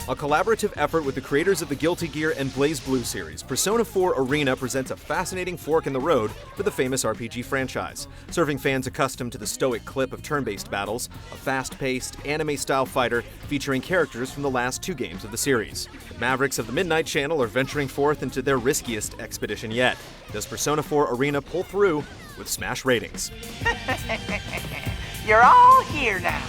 A collaborative effort with the creators of the Guilty Gear and BlazBlue series, Persona 4 Arena presents a fascinating fork in the road for the famous RPG franchise, serving fans accustomed to the stoic clip of turn-based battles, a fast-paced, anime-style fighter featuring characters from the last two games of the series. The Mavericks of the Midnight Channel are venturing forth into their riskiest expedition yet. Does Persona 4 Arena pull through with smash ratings? You're all here now.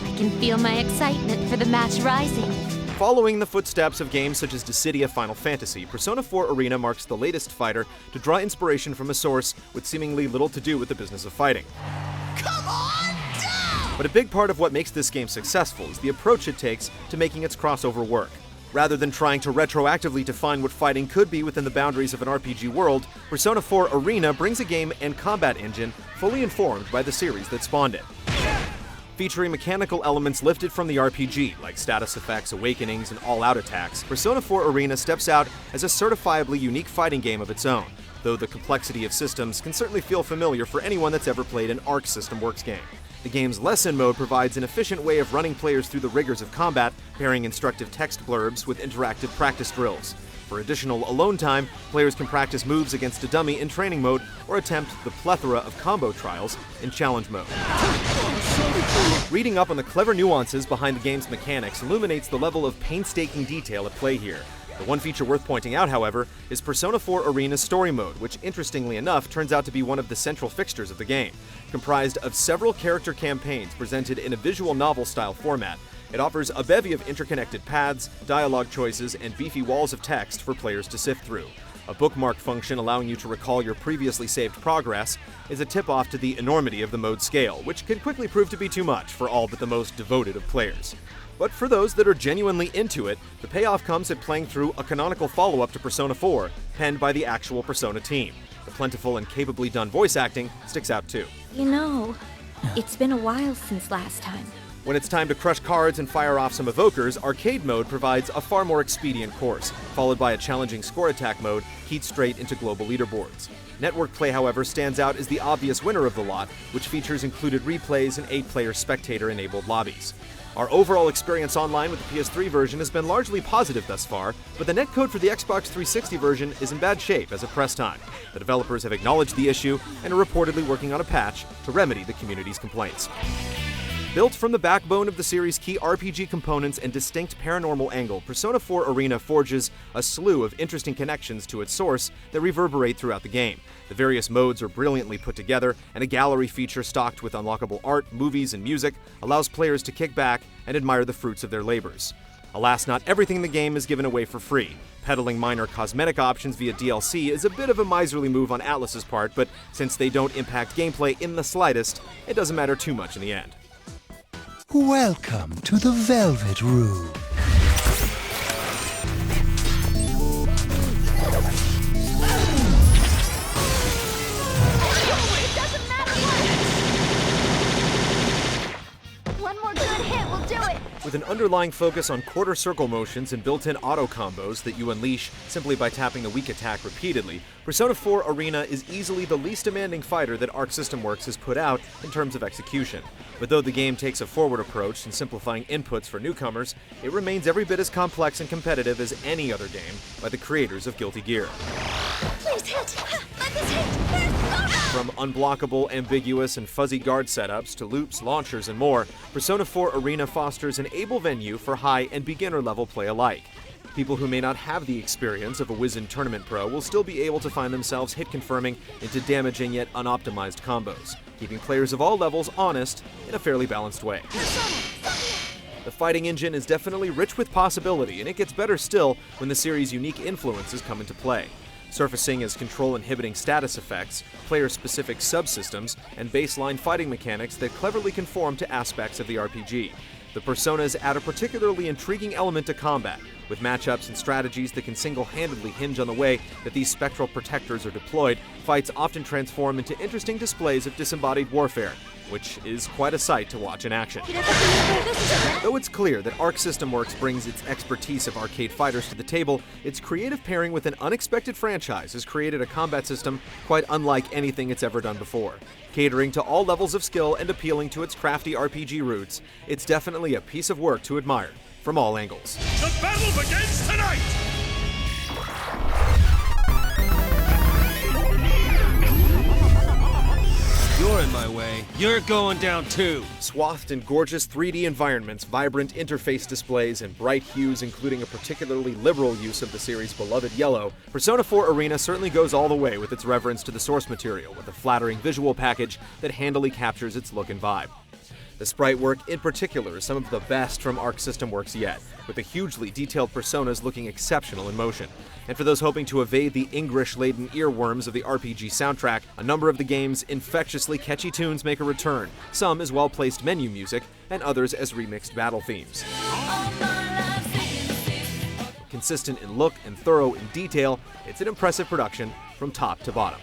I can feel my excitement for the match rising. Following the footsteps of games such as Dissidia Final Fantasy, Persona 4 Arena marks the latest fighter to draw inspiration from a source with seemingly little to do with the business of fighting. Come on down! But a big part of what makes this game successful is the approach it takes to making its crossover work. Rather than trying to retroactively define what fighting could be within the boundaries of an RPG world, Persona 4 Arena brings a game and combat engine fully informed by the series that spawned it. Featuring mechanical elements lifted from the RPG, like status effects, awakenings, and all-out attacks, Persona 4 Arena steps out as a certifiably unique fighting game of its own, though the complexity of systems can certainly feel familiar for anyone that's ever played an Arc System Works game. The game's lesson mode provides an efficient way of running players through the rigors of combat, pairing instructive text blurbs with interactive practice drills. For additional alone time, players can practice moves against a dummy in training mode or attempt the plethora of combo trials in challenge mode. Reading up on the clever nuances behind the game's mechanics illuminates the level of painstaking detail at play here. The one feature worth pointing out, however, is Persona 4 Arena's story mode, which interestingly enough turns out to be one of the central fixtures of the game. Comprised of several character campaigns presented in a visual novel-style format, it offers a bevy of interconnected paths, dialogue choices, and beefy walls of text for players to sift through. A bookmark function allowing you to recall your previously saved progress is a tip-off to the enormity of the mode scale, which can quickly prove to be too much for all but the most devoted of players. But for those that are genuinely into it, the payoff comes at playing through a canonical follow-up to Persona 4, penned by the actual Persona team. The plentiful and capably done voice acting sticks out too. You know, it's been a while since last time. When it's time to crush cards and fire off some evokers, arcade mode provides a far more expedient course, followed by a challenging score attack mode keyed straight into global leaderboards. Network play, however, stands out as the obvious winner of the lot, which features included replays and 8-player spectator-enabled lobbies. Our overall experience online with the PS3 version has been largely positive thus far, but the netcode for the Xbox 360 version is in bad shape as of press time. The developers have acknowledged the issue and are reportedly working on a patch to remedy the community's complaints. Built from the backbone of the series' key RPG components and distinct paranormal angle, Persona 4 Arena forges a slew of interesting connections to its source that reverberate throughout the game. The various modes are brilliantly put together, and a gallery feature stocked with unlockable art, movies, and music allows players to kick back and admire the fruits of their labors. Alas, not everything in the game is given away for free. Peddling minor cosmetic options via DLC is a bit of a miserly move on Atlus's part, but since they don't impact gameplay in the slightest, it doesn't matter too much in the end. Welcome to the Velvet Room. It doesn't matter what! One more good hit will do it! With an underlying focus on quarter circle motions and built-in auto combos that you unleash simply by tapping the weak attack repeatedly, Persona 4 Arena is easily the least demanding fighter that Arc System Works has put out in terms of execution. But though the game takes a forward approach in simplifying inputs for newcomers, it remains every bit as complex and competitive as any other game by the creators of Guilty Gear. Please hit! Let this hit! From unblockable, ambiguous, and fuzzy guard setups to loops, launchers, and more, Persona 4 Arena fosters an able venue for high and beginner-level play alike. People who may not have the experience of a wizened tournament pro will still be able to find themselves hit-confirming into damaging yet unoptimized combos, keeping players of all levels honest in a fairly balanced way. The fighting engine is definitely rich with possibility, and it gets better still when the series' unique influences come into play, surfacing as control-inhibiting status effects, player-specific subsystems, and baseline fighting mechanics that cleverly conform to aspects of the RPG. The personas add a particularly intriguing element to combat, With matchups and strategies that can single-handedly hinge on the way that these spectral protectors are deployed, fights often transform into interesting displays of disembodied warfare, which is quite a sight to watch in action. Though it's clear that Arc System Works brings its expertise of arcade fighters to the table, its creative pairing with an unexpected franchise has created a combat system quite unlike anything it's ever done before. Catering to all levels of skill and appealing to its crafty RPG roots, it's definitely a piece of work to admire from all angles. The battle begins tonight! You're in my way. You're going down too. Swathed in gorgeous 3D environments, vibrant interface displays, and bright hues including a particularly liberal use of the series' beloved yellow, Persona 4 Arena certainly goes all the way with its reverence to the source material with a flattering visual package that handily captures its look and vibe. The sprite work in particular is some of the best from Arc System Works yet, with the hugely detailed personas looking exceptional in motion. And for those hoping to evade the English-laden earworms of the RPG soundtrack, a number of the game's infectiously catchy tunes make a return, some as well-placed menu music, and others as remixed battle themes. Consistent in look and thorough in detail, it's an impressive production from top to bottom.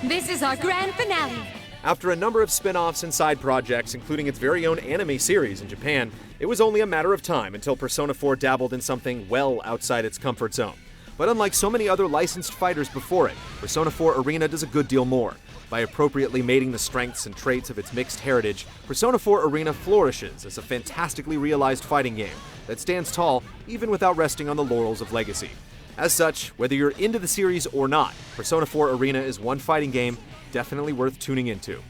This is our grand finale. After a number of spin-offs and side projects, including its very own anime series in Japan, it was only a matter of time until Persona 4 dabbled in something well outside its comfort zone. But unlike so many other licensed fighters before it, Persona 4 Arena does a good deal more. By appropriately mating the strengths and traits of its mixed heritage, Persona 4 Arena flourishes as a fantastically realized fighting game that stands tall even without resting on the laurels of legacy. As such, whether you're into the series or not, Persona 4 Arena is one fighting game definitely worth tuning into.